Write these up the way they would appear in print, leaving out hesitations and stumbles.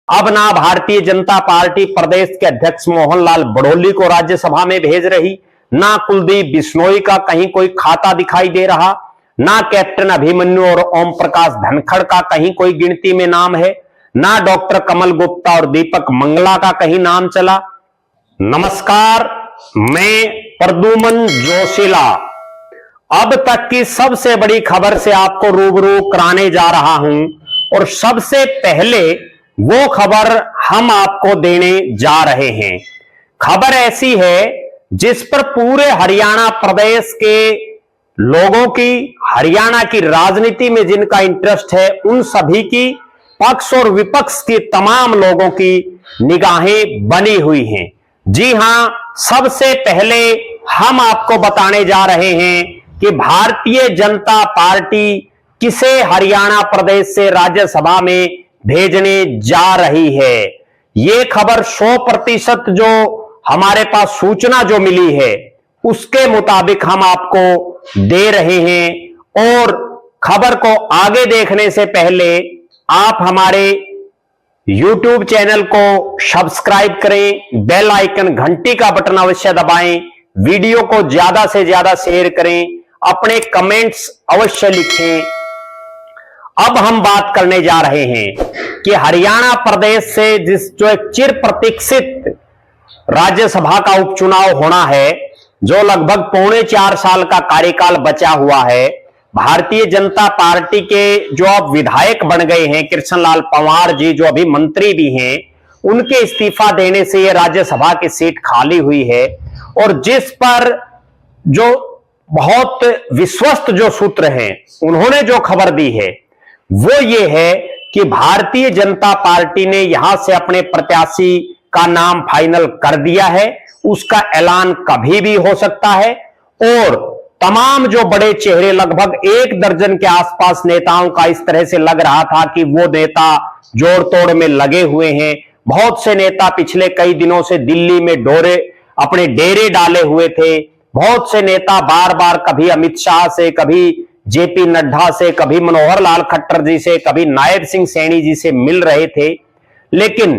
अब ना भारतीय जनता पार्टी प्रदेश के अध्यक्ष मोहनलाल बड़ोली को राज्यसभा में भेज रही, ना कुलदीप बिश्नोई का कहीं कोई खाता दिखाई दे रहा, ना कैप्टन अभिमन्यु और ओम प्रकाश धनखड़ का कहीं कोई गिनती में नाम है, ना डॉक्टर कमल गुप्ता और दीपक मंगला का कहीं नाम चला। नमस्कार, मैं प्रद्युमन जोशीला अब तक की सबसे बड़ी खबर से आपको रूबरू कराने जा रहा हूं और सबसे पहले वो खबर हम आपको देने जा रहे हैं। खबर ऐसी है जिस पर पूरे हरियाणा प्रदेश के लोगों की, हरियाणा की राजनीति में जिनका इंटरेस्ट है, उन सभी की, पक्ष और विपक्ष की तमाम लोगों की निगाहें बनी हुई हैं। जी हां, सबसे पहले हम आपको बताने जा रहे हैं कि भारतीय जनता पार्टी किसे हरियाणा प्रदेश से राज्यसभा में भेजने जा रही है। यह खबर 100% जो हमारे पास सूचना जो मिली है उसके मुताबिक हम आपको दे रहे हैं। और खबर को आगे देखने से पहले आप हमारे YouTube चैनल को सब्सक्राइब करें, बेल आइकन घंटी का बटन अवश्य दबाएं, वीडियो को ज्यादा से ज्यादा शेयर करें, अपने कमेंट्स अवश्य लिखें। अब हम बात करने जा रहे हैं कि हरियाणा प्रदेश से जो एक चिर प्रतीक्षित राज्यसभा का उपचुनाव होना है, जो लगभग 3.25 साल का कार्यकाल बचा हुआ है, भारतीय जनता पार्टी के जो अब विधायक बन गए हैं कृष्णलाल पंवार जी, जो अभी मंत्री भी हैं, उनके इस्तीफा देने से यह राज्यसभा की सीट खाली हुई है। और जिस पर जो बहुत विश्वस्त जो सूत्र हैं उन्होंने जो खबर दी है वो ये है कि भारतीय जनता पार्टी ने यहां से अपने प्रत्याशी का नाम फाइनल कर दिया है। उसका ऐलान कभी भी हो सकता है और तमाम जो बड़े चेहरे, लगभग 1 दर्जन के आसपास नेताओं का इस तरह से लग रहा था कि वो नेता जोड़ तोड़ में लगे हुए हैं। बहुत से नेता पिछले कई दिनों से दिल्ली में अपने डेरे डाले हुए थे। बहुत से नेता बार बार कभी अमित शाह से, कभी जेपी नड्डा से, कभी मनोहर लाल खट्टर जी से, कभी नायब सिंह सैनी जी से मिल रहे थे, लेकिन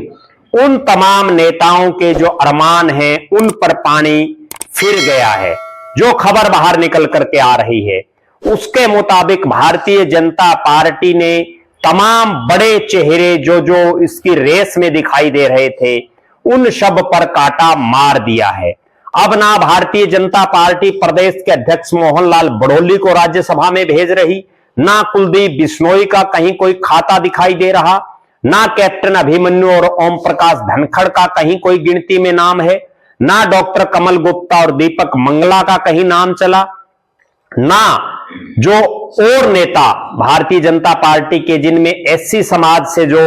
उन तमाम नेताओं के जो अरमान हैं उन पर पानी फिर गया है। जो खबर बाहर निकल करके आ रही है उसके मुताबिक भारतीय जनता पार्टी ने तमाम बड़े चेहरे जो इसकी रेस में दिखाई दे रहे थे उन सब पर कांटा मार दिया है। अब ना भारतीय जनता पार्टी प्रदेश के अध्यक्ष मोहनलाल बड़ोली को राज्यसभा में भेज रही, ना कुलदीप बिश्नोई का कहीं कोई खाता दिखाई दे रहा, ना कैप्टन अभिमन्यु और ओम प्रकाश धनखड़ का कहीं कोई गिनती में नाम है, ना डॉक्टर कमल गुप्ता और दीपक मंगला का कहीं नाम चला, ना जो और नेता भारतीय जनता पार्टी के जिनमें एससी समाज से जो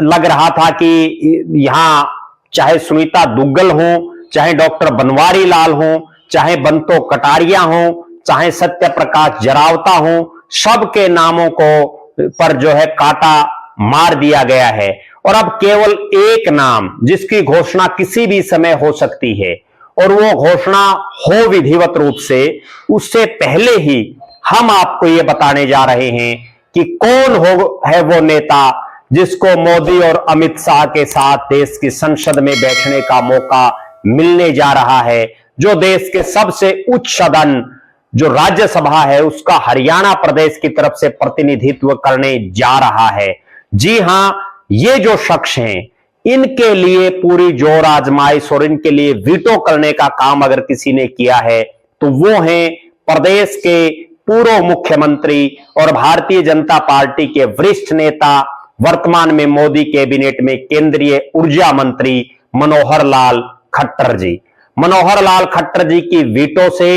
लग रहा था कि यहां चाहे सुनीता दुग्गल हो, चाहे डॉक्टर बनवारी लाल हो, चाहे बंतो कटारिया हो, चाहे सत्य प्रकाश जरावता हो, सबके नामों को पर जो है कांटा मार दिया गया है। और अब केवल एक नाम जिसकी घोषणा किसी भी समय हो सकती है और वो घोषणा हो विधिवत रूप से, उससे पहले ही हम आपको ये बताने जा रहे हैं कि कौन है वो नेता जिसको मोदी और अमित शाह के साथ देश की संसद में बैठने का मौका मिलने जा रहा है, जो देश के सबसे उच्च सदन जो राज्यसभा है उसका हरियाणा प्रदेश की तरफ से प्रतिनिधित्व करने जा रहा है। जी हां, ये जो शख्स हैं इनके लिए पूरी जोर आजमाइश और इनके लिए वीटो करने का काम अगर किसी ने किया है तो वो हैं प्रदेश के पूर्व मुख्यमंत्री और भारतीय जनता पार्टी के वरिष्ठ नेता, वर्तमान में मोदी कैबिनेट में केंद्रीय ऊर्जा मंत्री मनोहर लाल खट्टर जी। मनोहर लाल खट्टर जी की वीटो से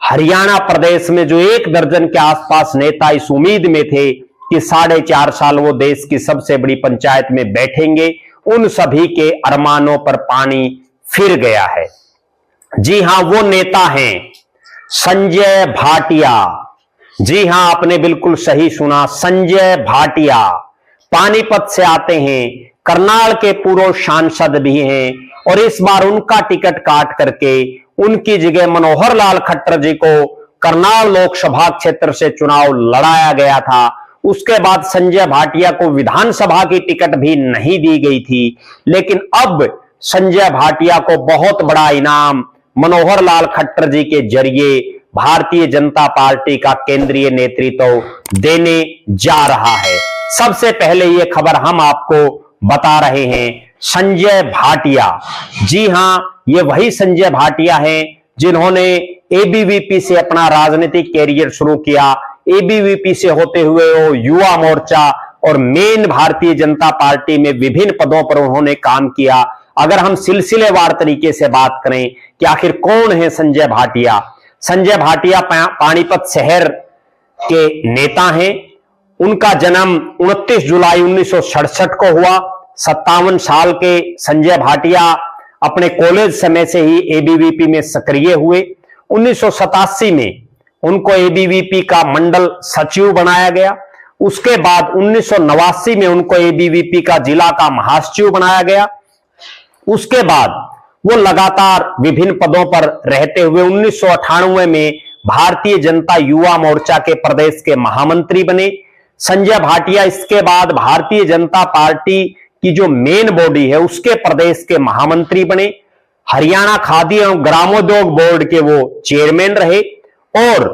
हरियाणा प्रदेश में जो 1 दर्जन के आसपास नेता इस उम्मीद में थे कि 4.5 साल वो देश की सबसे बड़ी पंचायत में बैठेंगे, उन सभी के अरमानों पर पानी फिर गया है। जी हां, वो नेता हैं संजय भाटिया। जी हां, आपने बिल्कुल सही सुना, संजय भाटिया पानीपत से आते हैं, करनाल के पूर्व सांसद भी हैं और इस बार उनका टिकट काट करके उनकी जगह मनोहर लाल खट्टर जी को करनाल लोकसभा क्षेत्र से चुनाव लड़ाया गया था उसके बाद संजय भाटिया को विधानसभा की टिकट भी नहीं दी गई थी। लेकिन अब संजय भाटिया को बहुत बड़ा इनाम मनोहर लाल खट्टर जी के जरिए भारतीय जनता पार्टी का केंद्रीय नेतृत्व देने जा रहा है। सबसे पहले यह खबर हम आपको बता रहे हैं, संजय भाटिया, जी हां, ये वही संजय भाटिया हैं जिन्होंने एबीवीपी से अपना राजनीतिक कैरियर शुरू किया। एबीवीपी से होते हुए वो युवा मोर्चा और मेन भारतीय जनता पार्टी में विभिन्न पदों पर उन्होंने काम किया। अगर हम सिलसिलेवार तरीके से बात करें कि आखिर कौन है संजय भाटिया, संजय भाटिया पानीपत शहर के नेता हैं। उनका जन्म 29 जुलाई 1967 को हुआ। 57 साल के संजय भाटिया अपने कॉलेज समय से ही एबीवीपी में सक्रिय हुए। 1987 में उनको एबीवीपी का मंडल सचिव बनाया गया। उसके बाद 1989 में उनको एबीवीपी का जिला का महासचिव बनाया गया। उसके बाद वो लगातार विभिन्न पदों पर रहते हुए 1998 में भारतीय जनता युवा मोर्चा के प्रदेश के महामंत्री बने। संजय भाटिया इसके बाद भारतीय जनता पार्टी की जो मेन बॉडी है उसके प्रदेश के महामंत्री बने। हरियाणा खादी एवं ग्रामोद्योग बोर्ड के वो चेयरमैन रहे और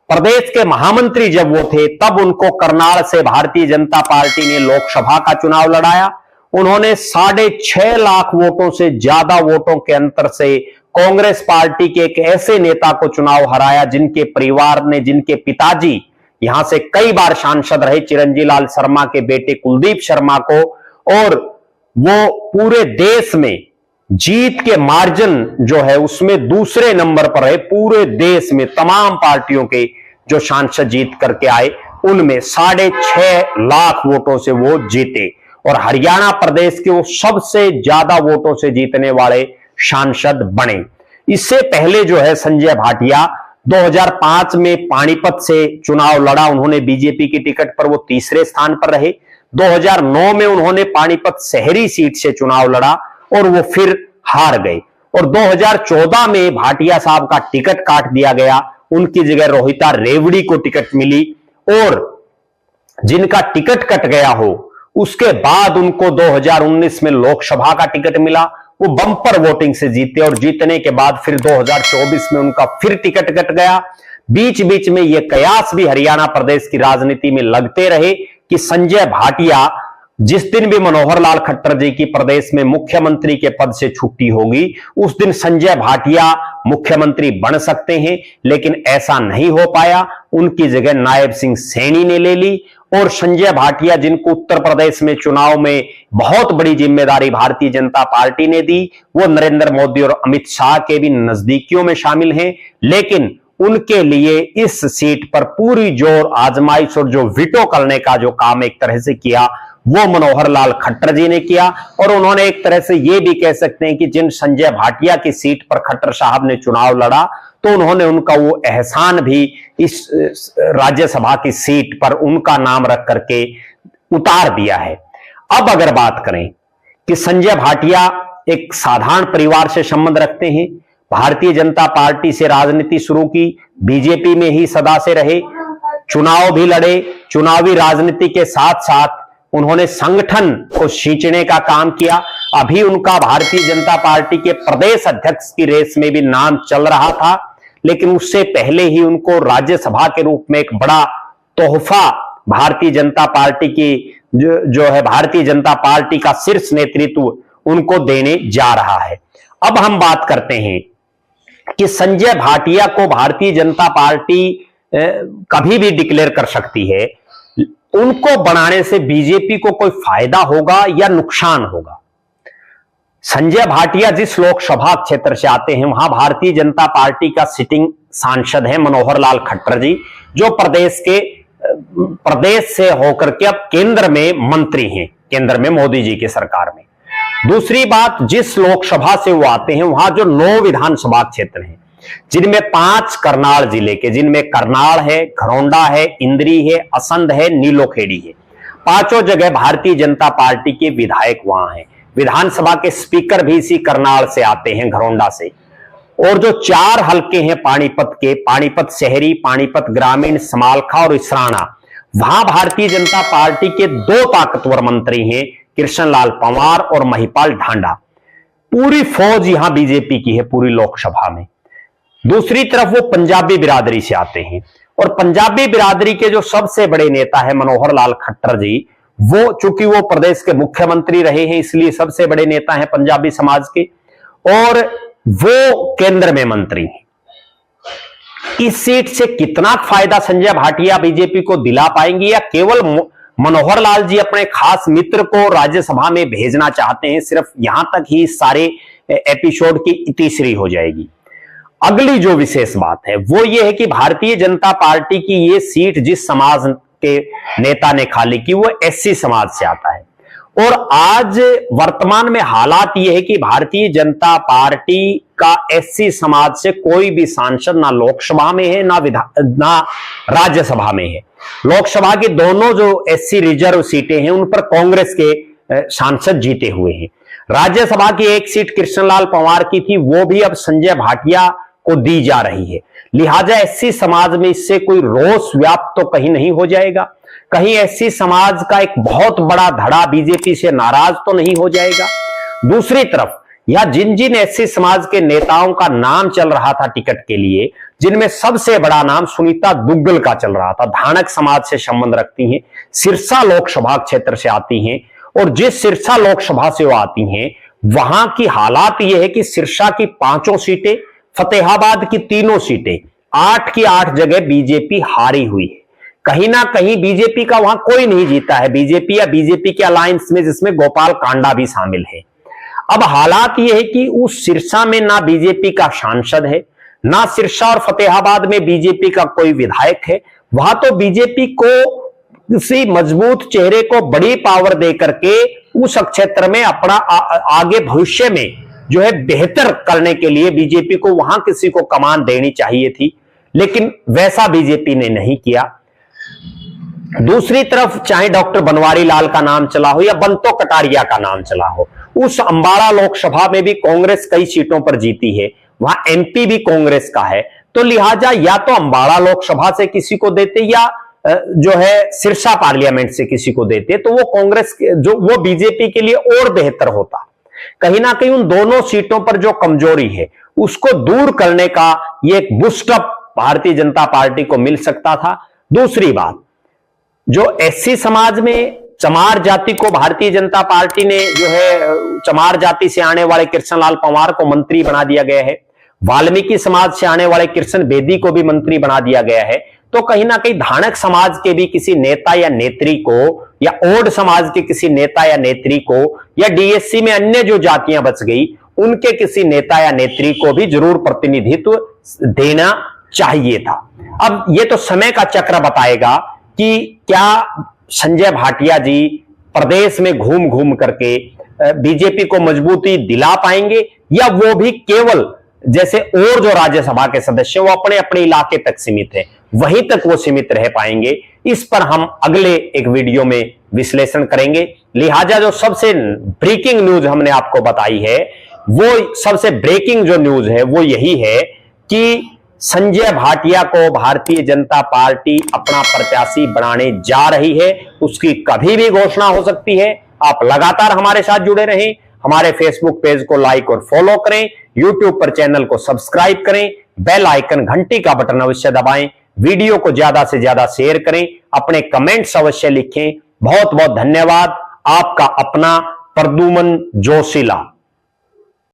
प्रदेश के महामंत्री जब वो थे तब उनको करनाल से भारतीय जनता पार्टी ने लोकसभा का चुनाव लड़ाया। उन्होंने 6.5 लाख वोटों से ज्यादा वोटों के अंतर से कांग्रेस पार्टी के एक ऐसे नेता को चुनाव हराया जिनके परिवार ने, जिनके पिताजी यहां से कई बार सांसद रहे, चिरंजीव लाल शर्मा के बेटे कुलदीप शर्मा को, और वो पूरे देश में जीत के मार्जिन जो है उसमें दूसरे नंबर पर है। पूरे देश में तमाम पार्टियों के जो सांसद जीत करके आए उनमें 6.5 लाख वोटों से वो जीते और हरियाणा प्रदेश के वो सबसे ज्यादा वोटों से जीतने वाले सांसद बने। इससे पहले जो है संजय भाटिया 2005 में पानीपत से चुनाव लड़ा। उन्होंने बीजेपी की टिकट पर वो तीसरे स्थान पर रहे। 2009 में उन्होंने पानीपत शहरी सीट से चुनाव लड़ा और वो फिर हार गए और 2014 में भाटिया साहब का टिकट काट दिया गया। उनकी जगह रोहिता रेवड़ी को टिकट मिली और जिनका टिकट कट गया हो उसके बाद उनको 2019 में लोकसभा का टिकट मिला। वो बम्पर वोटिंग से जीते और जीतने के बाद फिर 2024 में उनका फिर टिकट कट गया। बीच बीच में ये कयास भी हरियाणा प्रदेश की राजनीति में लगते रहे कि संजय भाटिया जिस दिन भी मनोहर लाल खट्टर जी की प्रदेश में मुख्यमंत्री के पद से छुट्टी होगी उस दिन संजय भाटिया मुख्यमंत्री बन सकते हैं, लेकिन ऐसा नहीं हो पाया। उनकी जगह नायब सिंह सैनी ने ले ली और संजय भाटिया जिनको उत्तर प्रदेश में चुनाव में बहुत बड़ी जिम्मेदारी भारतीय जनता पार्टी ने दी, वो नरेंद्र मोदी और अमित शाह के भी नजदीकियों में शामिल हैं, लेकिन उनके लिए इस सीट पर पूरी जोर आजमाइश और जो विटो करने का जो काम एक तरह से किया वो मनोहर लाल खट्टर जी ने किया। और उन्होंने एक तरह से ये भी कह सकते हैं कि जिन संजय भाटिया की सीट पर खट्टर साहब ने चुनाव लड़ा तो उन्होंने उनका वो एहसान भी इस राज्यसभा की सीट पर उनका नाम रख करके उतार दिया है। अब अगर बात करें कि संजय भाटिया एक साधारण परिवार से संबंध रखते हैं, भारतीय जनता पार्टी से राजनीति शुरू की, बीजेपी में ही सदा से रहे, चुनाव भी लड़े, चुनावी राजनीति के साथ साथ उन्होंने संगठन को सींचने का काम किया। अभी उनका भारतीय जनता पार्टी के प्रदेश अध्यक्ष की रेस में भी नाम चल रहा था, लेकिन उससे पहले ही उनको राज्यसभा के रूप में एक बड़ा तोहफा भारतीय जनता पार्टी की जो है भारतीय जनता पार्टी का शीर्ष नेतृत्व उनको देने जा रहा है। अब हम बात करते हैं कि संजय भाटिया को भारतीय जनता पार्टी कभी भी डिक्लेयर कर सकती है। उनको बनाने से बीजेपी को कोई फायदा होगा या नुकसान होगा? संजय भाटिया जिस लोकसभा क्षेत्र से आते हैं वहां भारतीय जनता पार्टी का सिटिंग सांसद है मनोहर लाल खट्टर जी, जो प्रदेश से होकर के अब केंद्र में मंत्री हैं, केंद्र में मोदी जी की सरकार में। दूसरी बात, जिस लोकसभा से वो आते हैं वहां जो 9 विधानसभा क्षेत्र हैं, जिनमें 5 करनाल जिले के, जिनमें करनाल है, घरौंडा है, इंद्री है, असंध है, नीलोखेड़ी है, पांचों जगह भारतीय जनता पार्टी के विधायक वहां हैं। विधानसभा के स्पीकर भी इसी करनाल से आते हैं, घरौंडा से। और जो 4 हलके हैं पानीपत के, पानीपत शहरी, पानीपत ग्रामीण, समालखा और इसराना, वहां भारतीय जनता पार्टी के दो ताकतवर मंत्री हैं, कृष्णलाल पंवार और महिपाल ढांडा। पूरी फौज यहां बीजेपी की है पूरी लोकसभा में। दूसरी तरफ वो पंजाबी बिरादरी से आते हैं और पंजाबी बिरादरी के जो सबसे बड़े नेता है मनोहर लाल खट्टर जी, वो चूंकि वो प्रदेश के मुख्यमंत्री रहे हैं इसलिए सबसे बड़े नेता हैं पंजाबी समाज के, और वो केंद्र में मंत्री हैं। इस सीट से कितना फायदा संजय भाटिया बीजेपी को दिला पाएंगे या केवल मनोहर लाल जी अपने खास मित्र को राज्यसभा में भेजना चाहते हैं, सिर्फ यहां तक ही सारे एपिसोड की तीसरी हो जाएगी। अगली जो विशेष बात है वो ये है कि भारतीय जनता पार्टी की ये सीट जिस समाज के नेता ने खाली की वो एससी समाज से आता है, और आज वर्तमान में हालात ये है कि भारतीय जनता पार्टी का एससी समाज से कोई भी सांसद ना लोकसभा में है ना राज्यसभा में है। लोकसभा की दोनों जो एससी रिजर्व सीटें हैं उन पर कांग्रेस के सांसद जीते हुए हैं। राज्यसभा की एक सीट कृष्णलाल पंवार की थी, वो भी अब संजय भाटिया को दी जा रही है। लिहाजा एससी समाज में इससे कोई रोष व्याप्त तो कहीं नहीं हो जाएगा, कहीं एससी समाज का एक बहुत बड़ा धड़ा बीजेपी से नाराज तो नहीं हो जाएगा। दूसरी तरफ यह जिन जिन एससी समाज के नेताओं का नाम चल रहा था टिकट के लिए, जिनमें सबसे बड़ा नाम सुनीता दुग्गल का चल रहा था, धानक समाज से संबंध रखती हैं, सिरसा लोकसभा क्षेत्र से आती हैं, और जिस सिरसा लोकसभा से वो आती हैं वहां की हालात यह है कि सिरसा की 5 सीटें, फतेहाबाद की 3 सीटें, 8 की 8 जगह बीजेपी हारी हुई है। कहीं ना कहीं बीजेपी का वहां कोई नहीं जीता है, बीजेपी या बीजेपी के अलायंस में, जिसमें गोपाल कांडा भी शामिल है। अब हालात यह है कि उस सिरसा में ना बीजेपी का सांसद है, ना सिरसा और फतेहाबाद में बीजेपी का कोई विधायक है। वहां तो बीजेपी को किसी मजबूत चेहरे को बड़ी पावर दे करके उस क्षेत्र में अपना आगे भविष्य में जो है बेहतर करने के लिए बीजेपी को वहां किसी को कमान देनी चाहिए थी, लेकिन वैसा बीजेपी ने नहीं किया। दूसरी तरफ चाहे डॉक्टर बनवारी लाल का नाम चला हो या बंतो कटारिया का नाम चला हो, उस अंबाला लोकसभा में भी कांग्रेस कई सीटों पर जीती है, वहां एमपी भी कांग्रेस का है, तो लिहाजा या तो अंबाला लोकसभा से किसी को देते या जो है सिरसा पार्लियामेंट से किसी को देते, तो वो कांग्रेस जो वो बीजेपी के लिए और बेहतर होता। कहीं ना कहीं उन दोनों सीटों पर जो कमजोरी है उसको दूर करने का ये एक बूस्टअप भारतीय जनता पार्टी को मिल सकता था। दूसरी बात, जो एससी समाज में चमार जाति को भारतीय जनता पार्टी ने जो है चमार जाति से आने वाले कृष्णलाल पंवार को मंत्री बना दिया गया है, वाल्मीकि समाज से आने वाले कृष्ण बेदी को भी मंत्री बना दिया गया है, तो कहीं ना कहीं धानक समाज के भी किसी नेता या नेत्री को, या ओड समाज के किसी नेता या नेत्री को, या डीएससी में अन्य जो जातियां बच गई उनके किसी नेता या नेत्री को भी जरूर प्रतिनिधित्व देना चाहिए था। अब ये तो समय का चक्र बताएगा कि क्या संजय भाटिया जी प्रदेश में घूम घूम करके बीजेपी को मजबूती दिला पाएंगे, या वो भी केवल जैसे और जो राज्यसभा के सदस्य वो अपने अपने इलाके तक सीमित है, वहीं तक वो सीमित रह पाएंगे। इस पर हम अगले एक वीडियो में विश्लेषण करेंगे। लिहाजा जो सबसे ब्रेकिंग न्यूज हमने आपको बताई है, वो सबसे ब्रेकिंग जो न्यूज है वो यही है कि संजय भाटिया को भारतीय जनता पार्टी अपना प्रत्याशी बनाने जा रही है। उसकी कभी भी घोषणा हो सकती है। आप लगातार हमारे साथ जुड़े रहें, हमारे फेसबुक पेज को लाइक और फॉलो करें, यूट्यूब पर चैनल को सब्सक्राइब करें, बेल आइकन घंटी का बटन अवश्य दबाएं, वीडियो को ज्यादा से ज्यादा शेयर करें, अपने कमेंट्स अवश्य लिखें। बहुत बहुत धन्यवाद। आपका अपना प्रद्युमन जोशीला।